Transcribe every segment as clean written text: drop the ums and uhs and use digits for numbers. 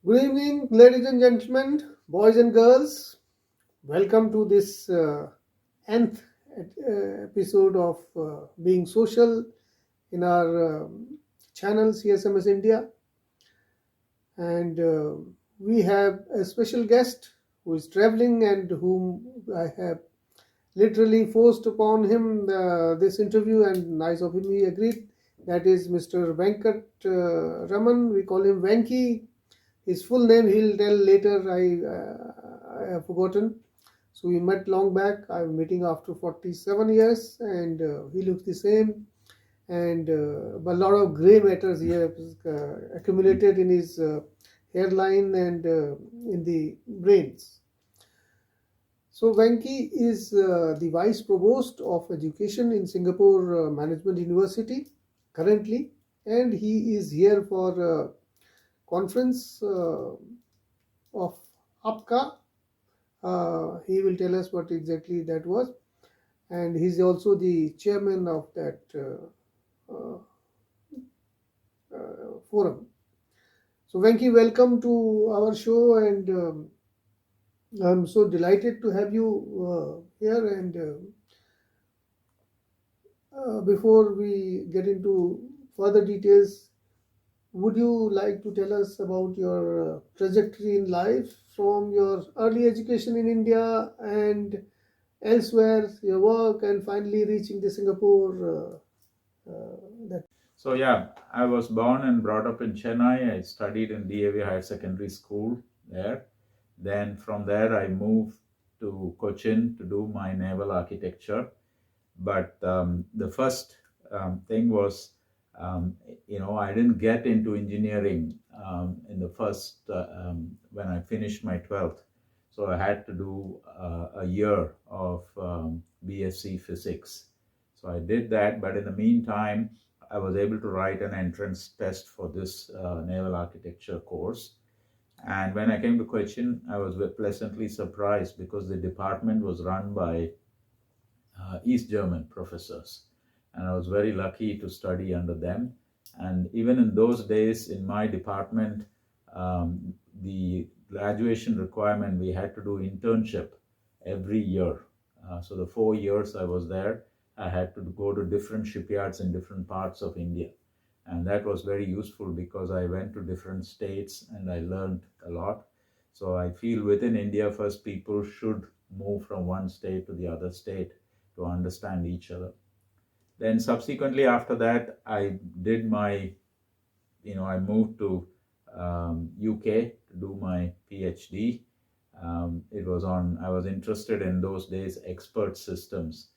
Good evening, ladies and gentlemen, boys and girls. Welcome to this nth episode of Being Social in our channel CSMS India. And we have a special guest who is traveling and whom I have literally forced upon him this interview, and nice of him he agreed. That is Mr. Venkatramanan. We call him Venky. His full name he'll tell later. I have forgotten. So we met long back. I'm meeting after 47 years, and he looks the same. And but a lot of gray matters he has accumulated in his hairline and in the brains. So Venky is the Vice Provost of Education in Singapore Management University currently, and he is here for conference of APCA. He will tell us what exactly that was, and he's also the chairman of that forum. So Venky, welcome to our show, and I'm so delighted to have you here. And before we get into further details, would you like to tell us about your trajectory in life from your early education in India and elsewhere, your work, and finally reaching the Singapore? So yeah, I was born and brought up in Chennai. I studied in DAV Higher Secondary School there. Then from there I moved to Cochin to do my naval architecture. But the first thing was, I didn't get into engineering in the first, when I finished my 12th. So I had to do a year of BSc Physics. So I did that, but in the meantime, I was able to write an entrance test for this naval architecture course. And when I came to Cochin, I was pleasantly surprised because the department was run by East German professors. And I was very lucky to study under them. And even in those days, in my department, the graduation requirement, we had to do internship every year. So the 4 years I was there, I had to go to different shipyards in different parts of India. And that was very useful because I went to different states and I learned a lot. So I feel within India, first people should move from one state to the other state to understand each other. Then subsequently after that, I did my, I moved to UK to do my PhD. I was interested in those days expert systems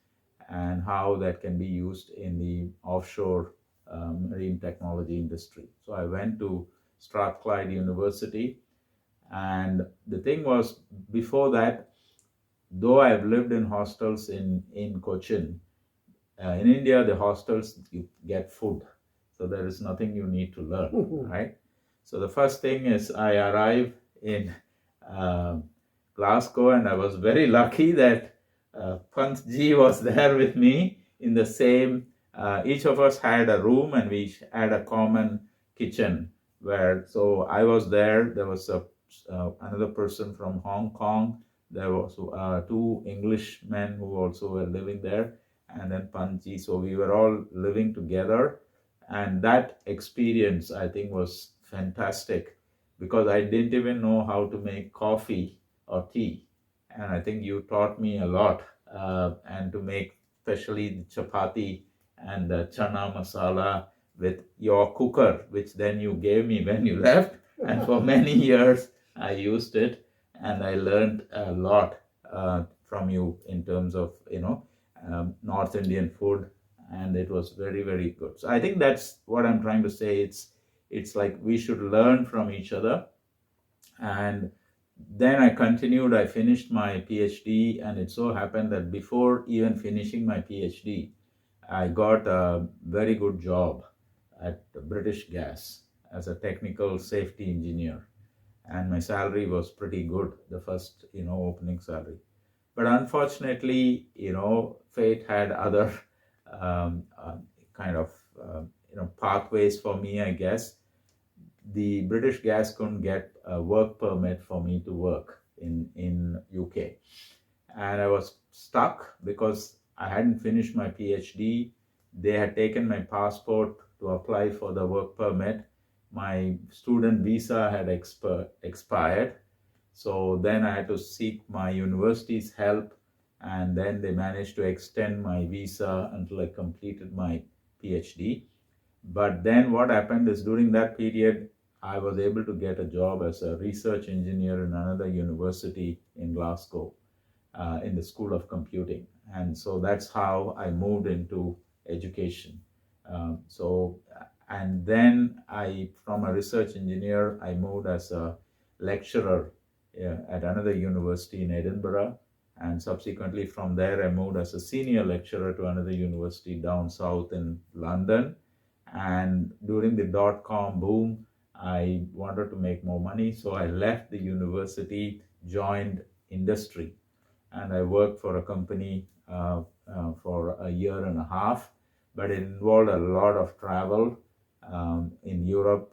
and how that can be used in the offshore marine technology industry. So I went to Strathclyde University, and the thing was, before that, though I've lived in hostels in Cochin, in India, the hostels, you get food. So there is nothing you need to learn, right? So the first thing is I arrive in Glasgow, and I was very lucky that Pant Ji was there with me in the same, each of us had a room and we had a common kitchen so I was there. There was another person from Hong Kong. There was two Englishmen who also were living there, and then Panji. So we were all living together, and that experience I think was fantastic because I didn't even know how to make coffee or tea, and I think you taught me a lot, and to make especially the chapati and the chana masala with your cooker, which then you gave me when you left, and for many years I used it, and I learned a lot from you in terms of North Indian food, and it was very, very good. So I think that's what I'm trying to say. It's like we should learn from each other. And then I continued. I finished my PhD, and it so happened that before even finishing my PhD, I got a very good job at British Gas as a technical safety engineer, and my salary was pretty good, the first opening salary. But unfortunately, fate had other kind of pathways for me, I guess. the British Gas couldn't get a work permit for me to work in UK. And I was stuck because I hadn't finished my PhD. They had taken my passport to apply for the work permit. My student visa had expired. So then I had to seek my university's help, and then they managed to extend my visa until I completed my PhD. But then what happened is during that period, I was able to get a job as a research engineer in another university in Glasgow, in the School of Computing. And so that's how I moved into education. And then from a research engineer, I moved as a lecturer at another university in Edinburgh. And subsequently from there, I moved as a senior lecturer to another university down south in London. And during the dot-com boom, I wanted to make more money. So I left the university, joined industry, and I worked for a company for a year and a half, but it involved a lot of travel in Europe,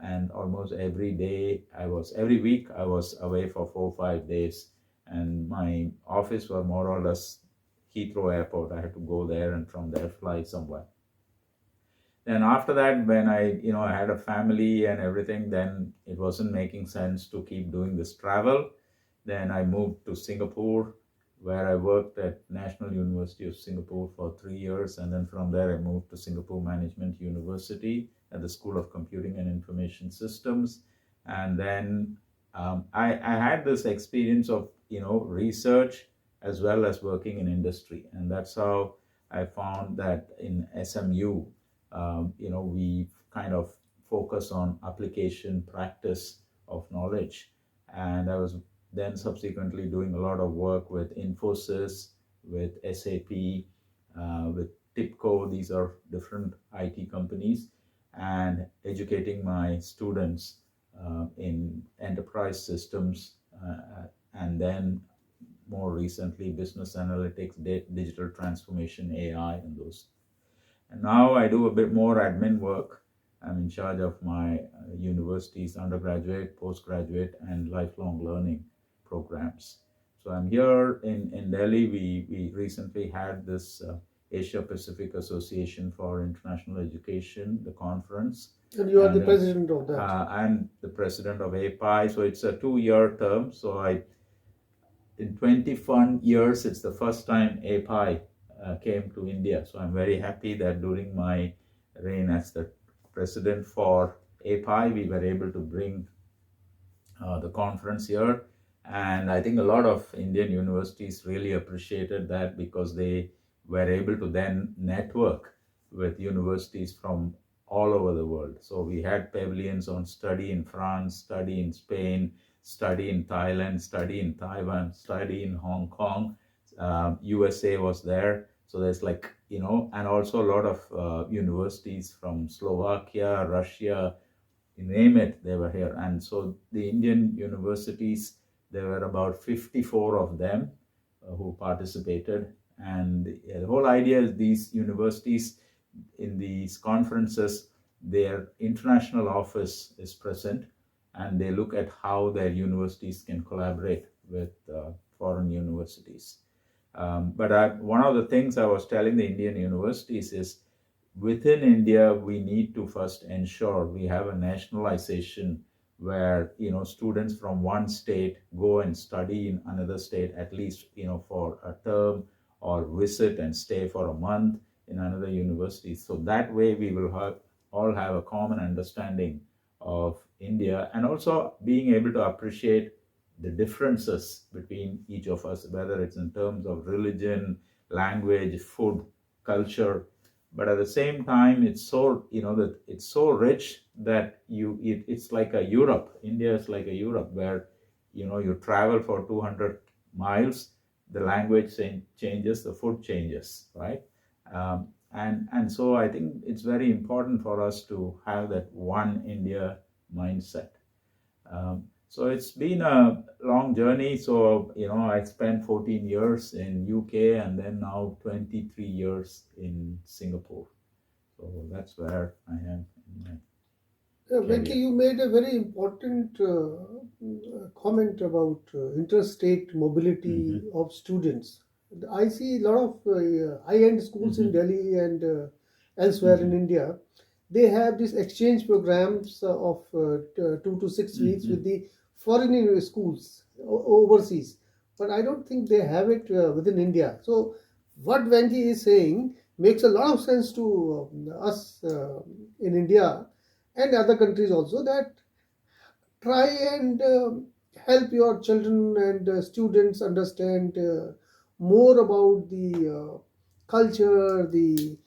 and almost every week I was away for 4 or 5 days, and my office was more or less Heathrow Airport. I had to go there and from there fly somewhere. Then after that, when I had a family and everything, then it wasn't making sense to keep doing this travel. Then I moved to Singapore, where I worked at National University of Singapore for 3 years. And then from there, I moved to Singapore Management University at the School of Computing and Information Systems. And then I had this experience of, research as well as working in industry. And that's how I found that in SMU, we kind of focus on application practice of knowledge. And I was then subsequently doing a lot of work with Infosys, with SAP, with TIPCO. These are different IT companies, and educating my students in enterprise systems, and then more recently business analytics, digital transformation, AI, and those. And now I do a bit more admin work. I'm in charge of my university's undergraduate, postgraduate, and lifelong learning programs. So I'm here in Delhi. We recently had this Asia Pacific Association for International Education, the conference. And you are the president of that. I'm the president of API. So it's a 2-year term. So in 21 years, it's the first time API came to India. So I'm very happy that during my reign as the president for API, we were able to bring the conference here. And I think a lot of Indian universities really appreciated that, because they were able to then network with universities from all over the world. So we had pavilions on study in France, study in Spain, study in Thailand, study in Taiwan, study in Hong Kong. USA was there. So there's and also a lot of universities from Slovakia, Russia, you name it, they were here. And so the Indian universities, there were about 54 of them who participated. And the whole idea is these universities, in these conferences, their international office is present, and they look at how their universities can collaborate with foreign universities. But one of the things I was telling the Indian universities is, within India, we need to first ensure we have a nationalization where students from one state go and study in another state, at least for a term, or visit and stay for a month in another university. So that way we will all have a common understanding of India, and also being able to appreciate the differences between each of us, whether it's in terms of religion, language, food, culture. But at the same time, it's so that it's so rich that it's like a Europe. India is like a Europe, where you travel for 200 miles, the language changes, the food changes, right? And so I think it's very important for us to have that one India mindset. So it's been a long journey. So, I spent 14 years in UK, and then now 23 years in Singapore. So that's where I am. Venky, career. you made a very important comment about interstate mobility of students. I see a lot of high-end schools in Delhi and elsewhere in India. They have these exchange programs of 2 to 6 weeks with the foreign schools overseas, but I don't think they have it within India. So, what Venky is saying makes a lot of sense to us in India and other countries also, that try and help your children and students understand more about the culture, the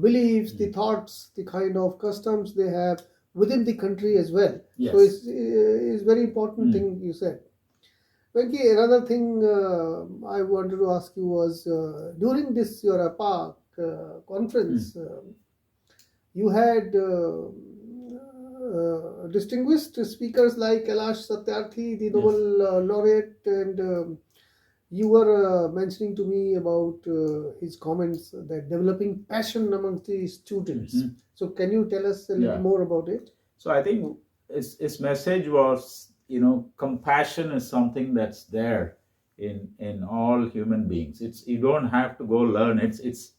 beliefs, the thoughts, the kind of customs they have within the country as well. So Yes. it's very important thing you said. Venky, another thing I wanted to ask you was during this your APAC conference, you had distinguished speakers like Kailash Satyarthi, the Nobel laureate, and you were mentioning to me about his comments that developing passion amongst the students. So, can you tell us a little more about it? So I think his message was, compassion is something that's there in all human beings. It's, you don't have to go learn. It's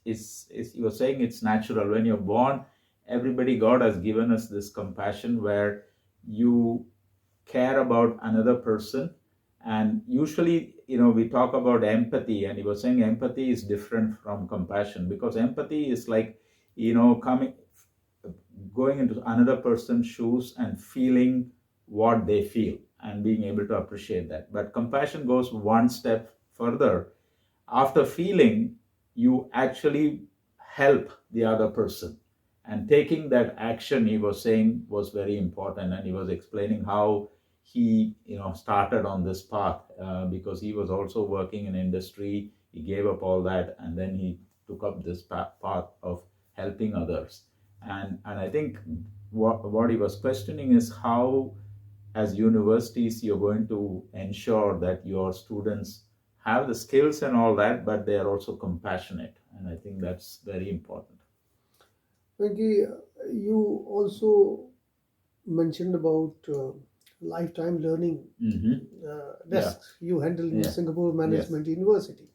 you're saying it's natural. When you're born, everybody, God has given us this compassion where you care about another person. And usually, we talk about empathy, and he was saying empathy is different from compassion, because empathy is like, going into another person's shoes and feeling what they feel and being able to appreciate that. But compassion goes one step further. After feeling, you actually help the other person. And taking that action, he was saying, was very important. And he was explaining how he, started on this path because he was also working in industry. He gave up all that, and then he took up this path of helping others. And I think what he was questioning is how, as universities, you're going to ensure that your students have the skills and all that, but they are also compassionate. And I think that's very important. Venky, you also mentioned about lifetime learning desks you handle in Singapore Management University.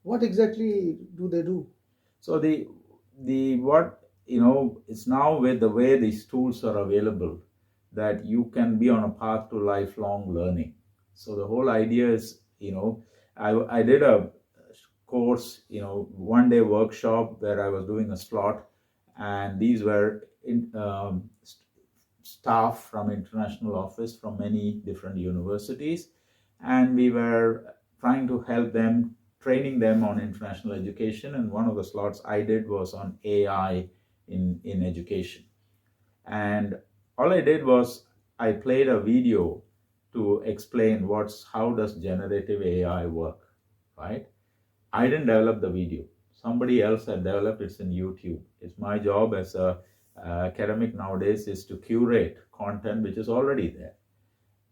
What exactly do they do? So what it's now, with the way these tools are available, that you can be on a path to lifelong learning. So the whole idea is, I did a course, 1-day workshop where I was doing a slot, and these were staff from international office from many different universities, and we were trying to help them, training them on international education. And one of the slots I did was on AI in education. And all I did was I played a video to explain how does generative AI work, right? I didn't develop the video. Somebody else had developed it. It's in YouTube. It's my job as a academic nowadays is to curate content which is already there.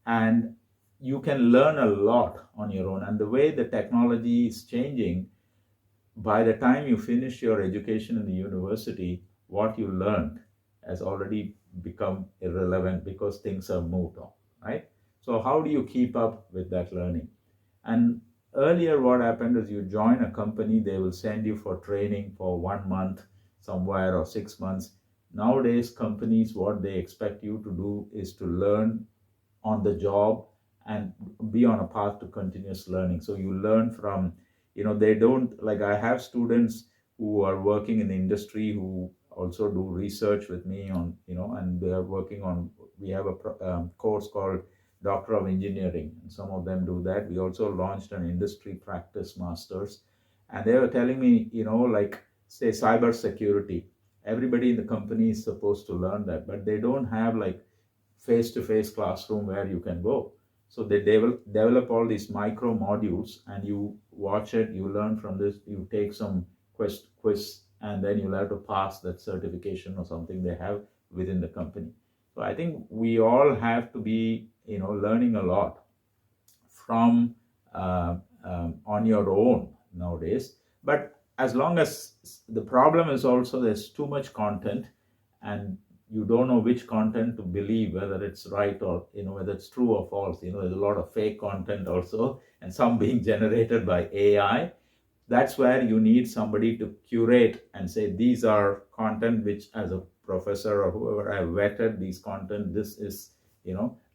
And you can learn a lot on your own. And the way the technology is changing, by the time you finish your education in the university, what you learned has already become irrelevant because things have moved on, right? So how do you keep up with that learning? And earlier, what happened is you join a company, they will send you for training for 1 month somewhere or 6 months. Nowadays, companies, what they expect you to do is to learn on the job and be on a path to continuous learning. So you learn from, they don't, like, I have students who are working in the industry who also do research with me on, and they are working on, we have a course called Doctor of Engineering, and some of them do that. We also launched an industry practice masters, and they were telling me, like, say, cyber security, everybody in the company is supposed to learn that, but they don't have like face-to-face classroom where you can go. So they develop all these micro modules, and you watch it, you learn from this, you take some quiz, and then you'll have to pass that certification or something they have within the company. So I think we all have to be, learning a lot from on your own nowadays. But as long as the problem is also there's too much content, and you don't know which content to believe, whether it's right or, whether it's true or false. There's a lot of fake content also, and some being generated by AI. That's where you need somebody to curate and say, these are content which, as a professor or whoever, I've vetted these content. This is,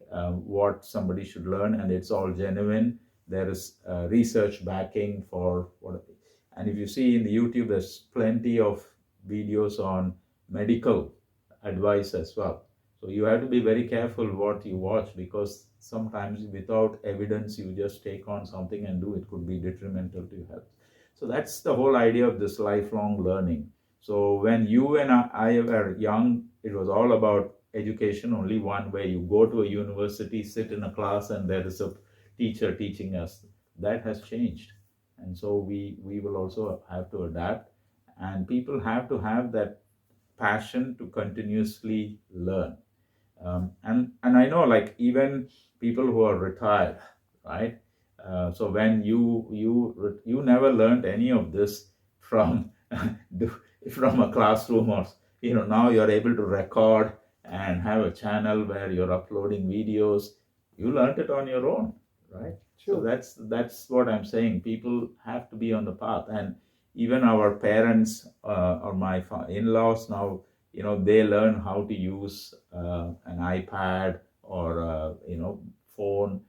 what somebody should learn, and it's all genuine. There is research backing for what. And if you see in the YouTube, there's plenty of videos on medical advice as well. So you have to be very careful what you watch, because sometimes without evidence you just take on something and do it could be detrimental to your health. So that's the whole idea of this lifelong learning. So when you and I were young, it was all about education, only one way. You go to a university, sit in a class, and there is a teacher teaching us. That has changed. And so we will also have to adapt, and people have to have that passion to continuously learn. And I know, like, even people who are retired, right? So when you never learned any of this from from a classroom, or now you're able to record and have a channel where you're uploading videos. You learned it on your own, right? Sure. So that's what I'm saying. People have to be on the path, and even our parents or my in-laws now, they learn how to use an iPad or phone,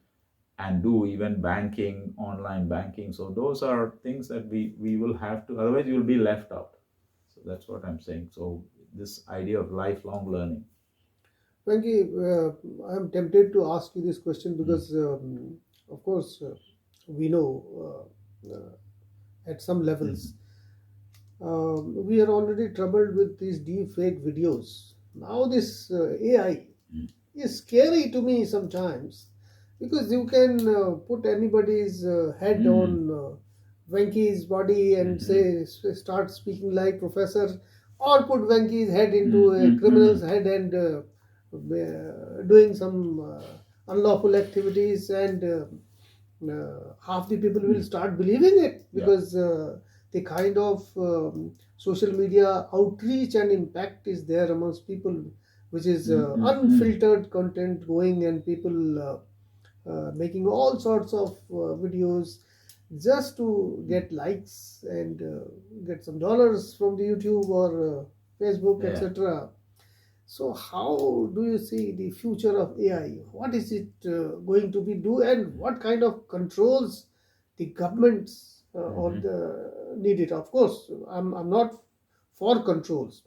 and do even banking, online banking. So those are things that we will have to, otherwise you'll be left out. So that's what I'm saying. So this idea of lifelong learning. Venky, I'm tempted to ask you this question because, of course, we know at some levels we are already troubled with these deep fake videos. Now this AI is scary to me sometimes, because you can put anybody's head on Venky's body and start speaking like professor, or put Venky's head into a criminal's head and doing some unlawful activities, and half the people will start believing it, because the kind of social media outreach and impact is there amongst people, which is unfiltered content going, and people making all sorts of videos just to get likes and get some dollars from the YouTube or Facebook, etc. So how do you see the future of AI? What is it going to be do, and what kind of controls the governments or the need it? Of course, I'm not for controls.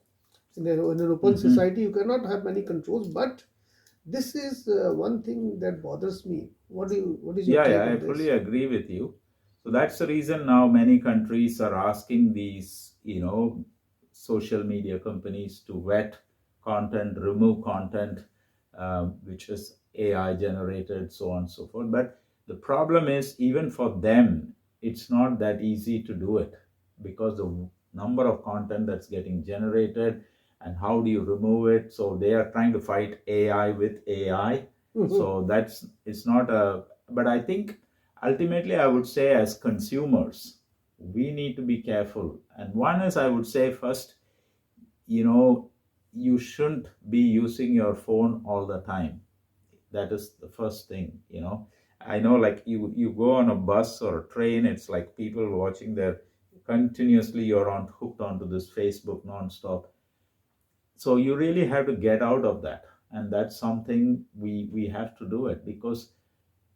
In an open society, you cannot have many controls, but this is one thing that bothers me. What is your take on I this? fully agree with you. So that's the reason now many countries are asking these, social media companies to vet content, remove content which is AI generated, so on and so forth. But the problem is, even for them, it's not that easy to do it, because the number of content that's getting generated, and how do you remove it? So they are trying to fight AI with AI. So it's not but I think ultimately I would say, as consumers, we need to be careful. And one is, I would say, first, you shouldn't be using your phone all the time. That is the first thing. I know, like, you go on a bus or a train, it's like people watching their continuously, you're hooked onto this Facebook nonstop. So you really have to get out of that, and that's something we have to do it, because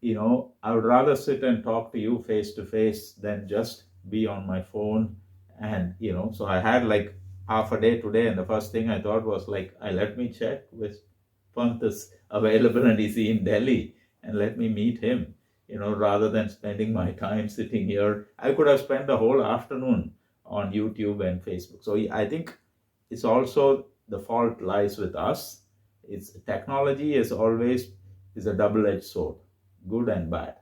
I would rather sit and talk to you face to face than just be on my phone. And so I had like half a day today, and the first thing I thought was, like, let me check which Pant is available and is he in Delhi, and let me meet him, rather than spending my time sitting here. I could have spent the whole afternoon on YouTube and Facebook. So I think it's also, the fault lies with us. It's technology is a double-edged sword, good and bad.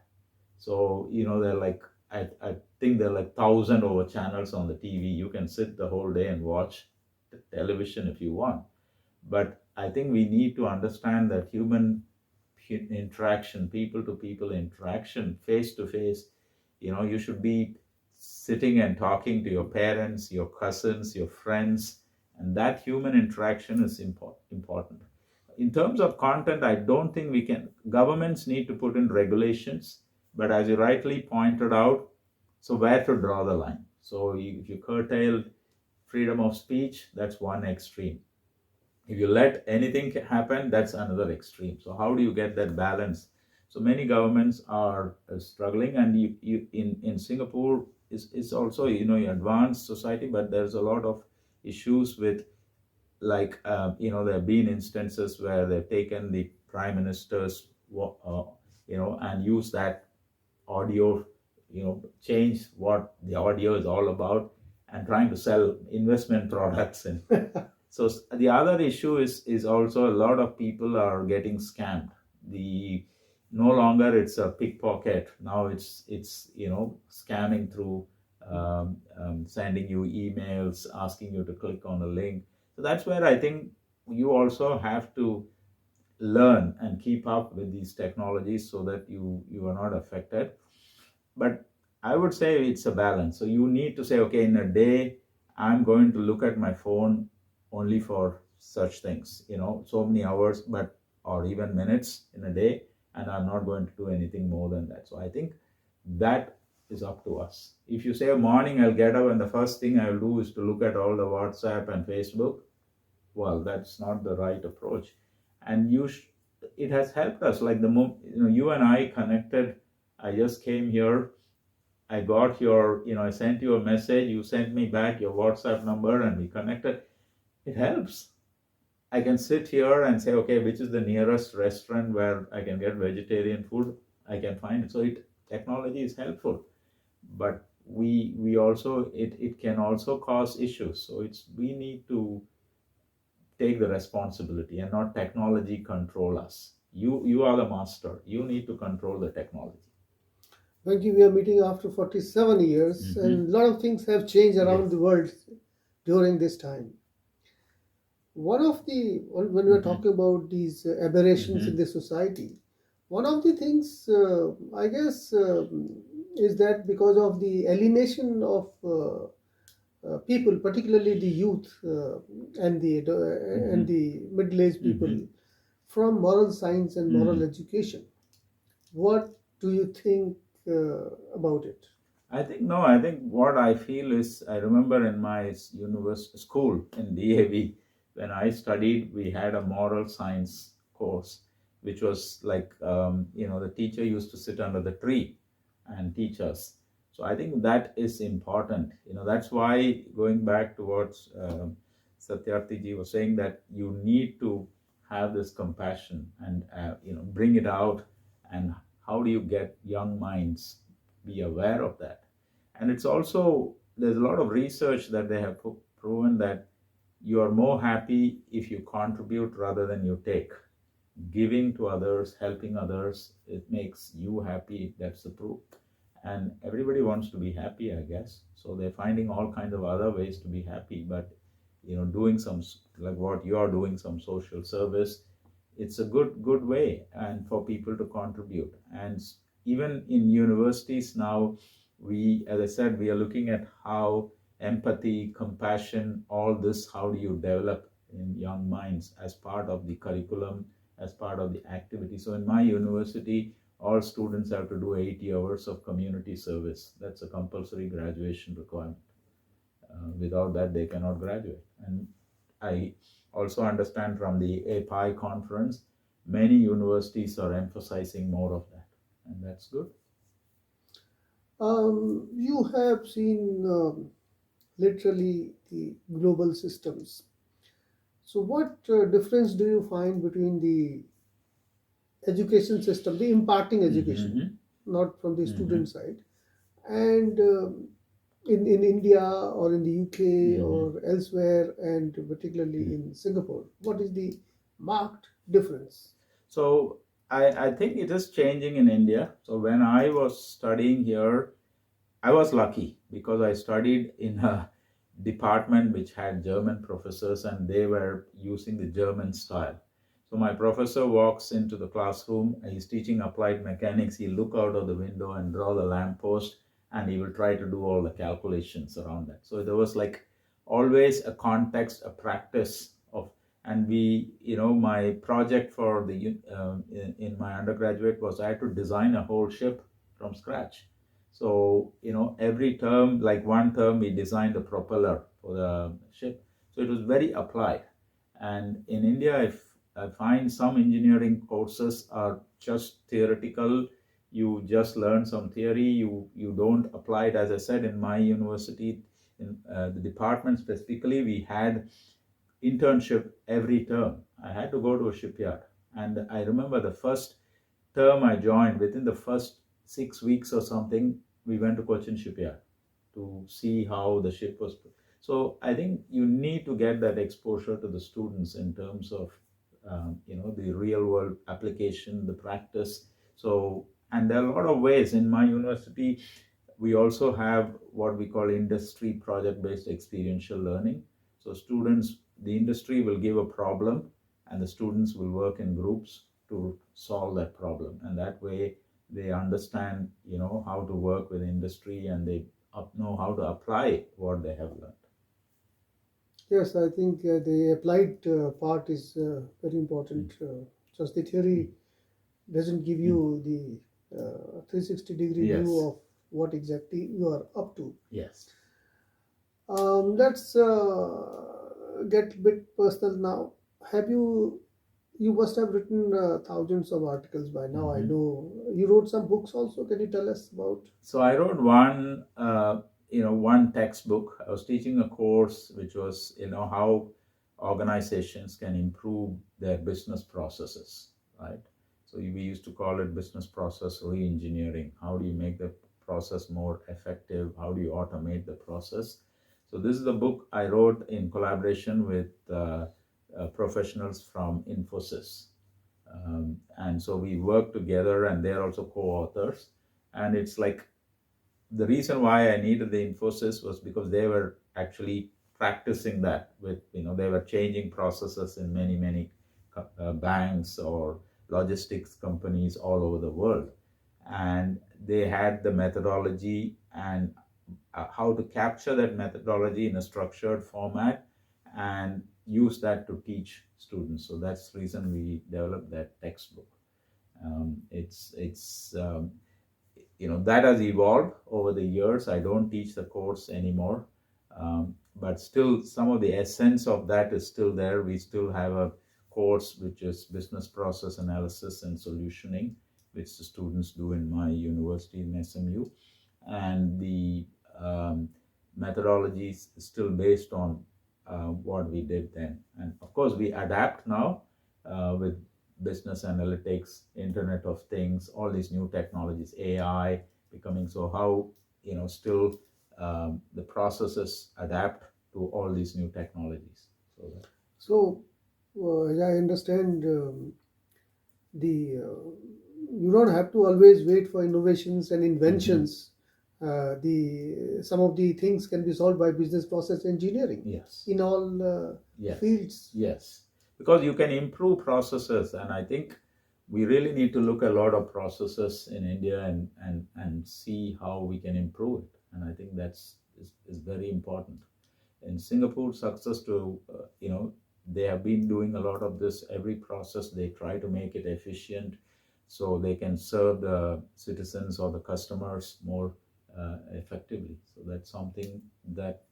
So they're like, I think there are like 1,000 over channels on the TV. You can sit the whole day and watch the television if you want. But I think we need to understand that human interaction, people to people interaction, face to face, you should be sitting and talking to your parents, your cousins, your friends, And that human interaction is important. In terms of content, I don't think governments need to put in regulations, but as you rightly pointed out, so where to draw the line? So if you curtail freedom of speech, that's one extreme. If you let anything happen, that's another extreme. So how do you get that balance? So many governments are struggling, and in Singapore is also advanced society, but there's a lot of issues with, like there have been instances where they've taken the prime minister's and use that audio, change what the audio is all about, and trying to sell investment products. And so the other issue is also a lot of people are getting scammed. No longer it's a pickpocket. Now it's scamming through sending you emails, asking you to click on a link. So that's where I think you also have to learn and keep up with these technologies so that you are not affected. But I would say it's a balance. So you need to say, okay, in a day, I'm going to look at my phone only for such things, so many hours, or even minutes in a day, and I'm not going to do anything more than that. So I think that is up to us. If you say morning I'll get up and the first thing I'll do is to look at all the WhatsApp and Facebook, well, that's not the right approach. And it has helped us. Like you and I connected. I just came here. I got I sent you a message. You sent me back your WhatsApp number, and we connected. It helps. I can sit here and say, okay, which is the nearest restaurant where I can get vegetarian food? I can find it. So technology is helpful, but we also it can also cause issues. So we need to take the responsibility and not technology control us. You are the master. You need to control the technology. Venky, we are meeting after 47 years, and a lot of things have changed around the world during this time. When we are talking about these aberrations in the society, one of the things, I guess, is that because of the alienation of people, particularly the youth and the middle-aged people, from moral science and moral education. What do you think about it? I think what I feel is, I remember in my university school in DAV, when I studied, we had a moral science course, which was like, the teacher used to sit under the tree and teach us. So I think that is important. That's why, going back to what Satyarthi ji was saying, that you need to have this compassion and, bring it out. And how do you get young minds be aware of that? And it's also, there's a lot of research that they have proven that you are more happy if you contribute rather than you take. Giving to others, helping others, it makes you happy. That's the proof. And everybody wants to be happy, I guess. So they're finding all kinds of other ways to be happy. But, doing some, like what you are doing, some social service, it's a good way and for people to contribute. And even in universities now, as I said, we are looking at how empathy, compassion, all this, how do you develop in young minds as part of the curriculum, as part of the activity. So in my university, all students have to do 80 hours of community service. That's a compulsory graduation requirement. Without that, they cannot graduate. And I also understand from the API conference, many universities are emphasizing more of that, and that's good. You have seen literally the global systems. So what difference do you find between the education system, the imparting education, not from the student side, and in India or in the UK or elsewhere, and particularly in Singapore? What is the marked difference? So I think it is changing in India. So when I was studying here, I was lucky because I studied in a department which had German professors, and they were using the German style. So my professor walks into the classroom, he's teaching applied mechanics, he'll look out of the window and draw the lamppost, and he will try to do all the calculations around that. So there was like always a context, a practice of, and we, my project for the in my undergraduate was I had to design a whole ship from scratch. So, every term, like one term, we designed a propeller for the ship. So it was very applied. And in India, if I find some engineering courses are just theoretical, you just learn some theory, you don't apply it. As I said, in my university, in the department specifically, we had internship every term. I had to go to a shipyard. And I remember the first term I joined, within the first 6 weeks or something, we went to Cochin shipyard to see how the ship was. So I think you need to get that exposure to the students in terms of the real world application, the practice. So, and there are a lot of ways. In my university, we also have what we call industry project based experiential learning. So students, the industry will give a problem and the students will work in groups to solve that problem, and that way they understand how to work with industry, and they know how to apply what they have learned. Yes, I think the applied part is very important. Just the theory doesn't give you the 360-degree Yes. view of what exactly you are up to. Yes. Let's get a bit personal now. You must have written thousands of articles by now. I know you wrote some books also. Can you tell us about? So I wrote one textbook. I was teaching a course which was, how organizations can improve their business processes, right? So we used to call it business process re-engineering. How do you make the process more effective? How do you automate the process? So this is the book I wrote in collaboration with professionals from Infosys. And so we work together, and they're also co-authors. And it's like, the reason why I needed the Infosys was because they were actually practicing that with, they were changing processes in many banks or logistics companies all over the world. And they had the methodology and how to capture that methodology in a structured format and use that to teach students. So that's the reason we developed that textbook. That has evolved over the years. I don't teach the course anymore, but still some of the essence of that is still there. We still have a course which is business process analysis and solutioning, which the students do in my university in SMU, and the methodology is still based on what we did then. And of course we adapt now with business analytics, Internet of Things, all these new technologies, AI becoming. So how still the processes adapt to all these new technologies. So as I understand, you don't have to always wait for innovations and inventions. Some of the things can be solved by business process engineering. Yes. In all fields. Yes. Because you can improve processes, and I think we really need to look at a lot of processes in India and see how we can improve it. And I think that's is very important. In Singapore, success to they have been doing a lot of this. Every process they try to make it efficient, so they can serve the citizens or the customers more effectively. So that's something that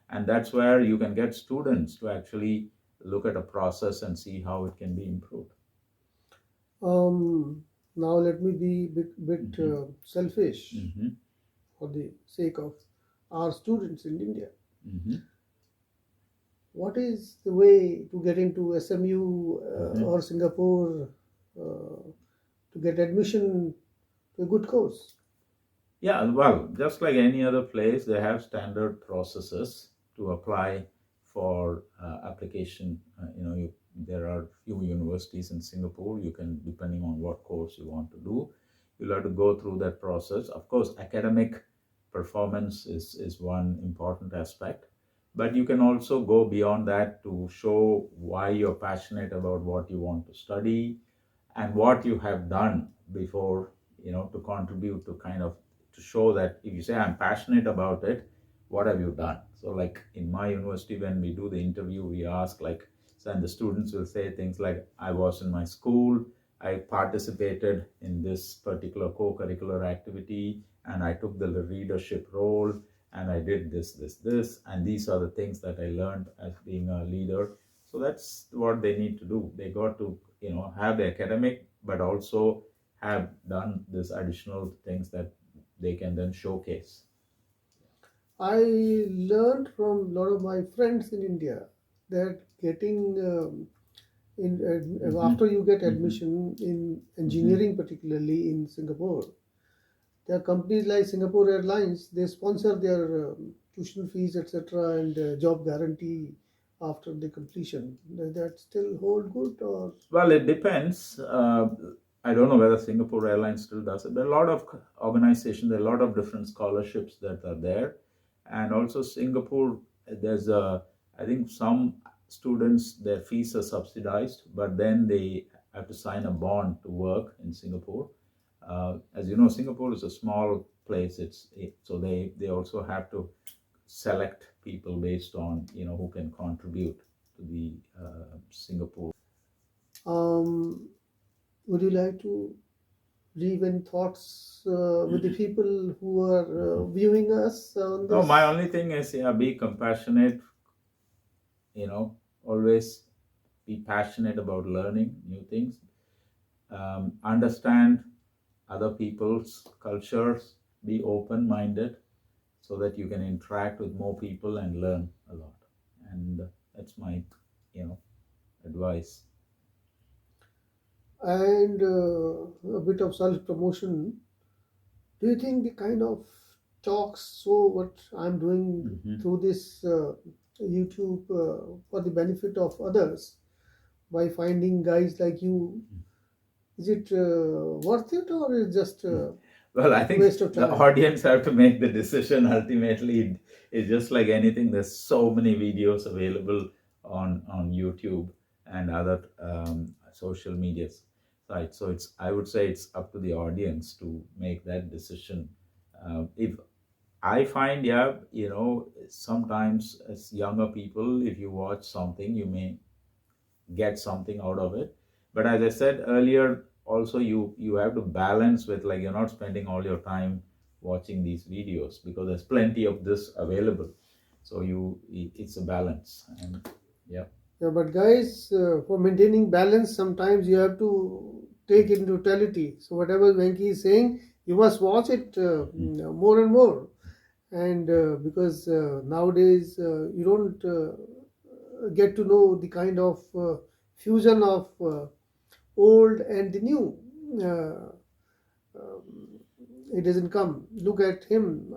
and that's where you can get students to actually look at a process and see how it can be improved. Now let me be a bit selfish for the sake of our students in India. What is the way to get into SMU or Singapore to get admission to a good course? Yeah, well, just like any other place, they have standard processes to apply for application. There are few universities in Singapore. You can, depending on what course you want to do, you'll have to go through that process. Of course, academic performance is one important aspect, but you can also go beyond that to show why you're passionate about what you want to study and what you have done before, to contribute to kind of to show that if you say I'm passionate about it, what have you done? So like in my university, when we do the interview, we ask like, so and the students will say things like, I was in my school, I participated in this particular co-curricular activity, and I took the leadership role, and I did this, and these are the things that I learned as being a leader. So that's what they need to do. They got to, have the academic, but also have done this additional things that they can then showcase. I learned from a lot of my friends in India that getting after you get admission in engineering, particularly in Singapore, there are companies like Singapore Airlines. They sponsor their tuition fees, etc., and job guarantee after the completion. Does that still hold good, or? Well, it depends. I don't know whether Singapore Airlines still does it. There are a lot of organizations, there are a lot of different scholarships that are there. And also Singapore, there's I think some students, their fees are subsidized, but then they have to sign a bond to work in Singapore. As you know, Singapore is a small place. So they also have to select people based on, who can contribute to the Singapore. Would you like to leave any thoughts with the people who are viewing us on this? No, my only thing is, be compassionate, always be passionate about learning new things, understand other people's cultures, be open-minded so that you can interact with more people and learn a lot. And that's my, advice. And a bit of self-promotion. Do you think the kind of talks, so what I'm doing through this YouTube for the benefit of others, by finding guys like you, is it worth it, or is it just Well, I think waste of the time? audience have to make the decision. Ultimately, it's just like anything. There's so many videos available on YouTube and other social media sites. So I would say it's up to the audience to make that decision. If I find, sometimes as younger people, if you watch something, you may get something out of it. But as I said earlier, also you have to balance with, like, you're not spending all your time watching these videos, because there's plenty of this available. So it's a balance. And yeah, but guys, for maintaining balance, sometimes you have to take it in totality. So whatever Venky is saying, you must watch it more and more. And because nowadays you don't get to know the kind of fusion of old and the new. It doesn't come. Look at him.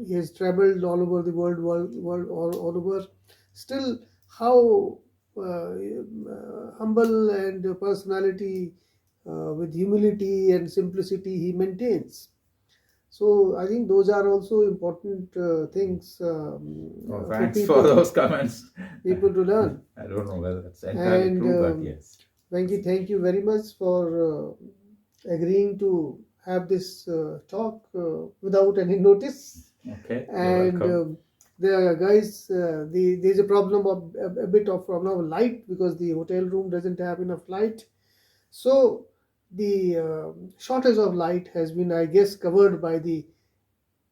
He has traveled all over the world all over. Still, how humble and personality with humility and simplicity he maintains. So I think those are also important things thanks for those comments. People to learn. I don't know whether that's entirely true, but yes. Venky, thank you very much for agreeing to have this talk without any notice. Okay. And there, guys, there's a problem of a bit of problem of light, because the hotel room doesn't have enough light. So the shortage of light has been, I guess, covered by the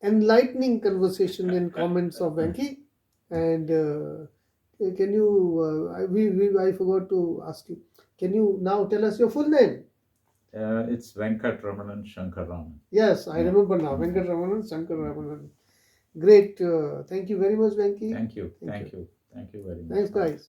enlightening conversation and comments of Venky. And can you? I forgot to ask you. Can you now tell us your full name? It's Venkatramanan Shankaran. Yes, I remember now. Venkatramanan Shankaran. Great. Thank you very much, Venky. Thank you. Thank you very much. Thanks, guys.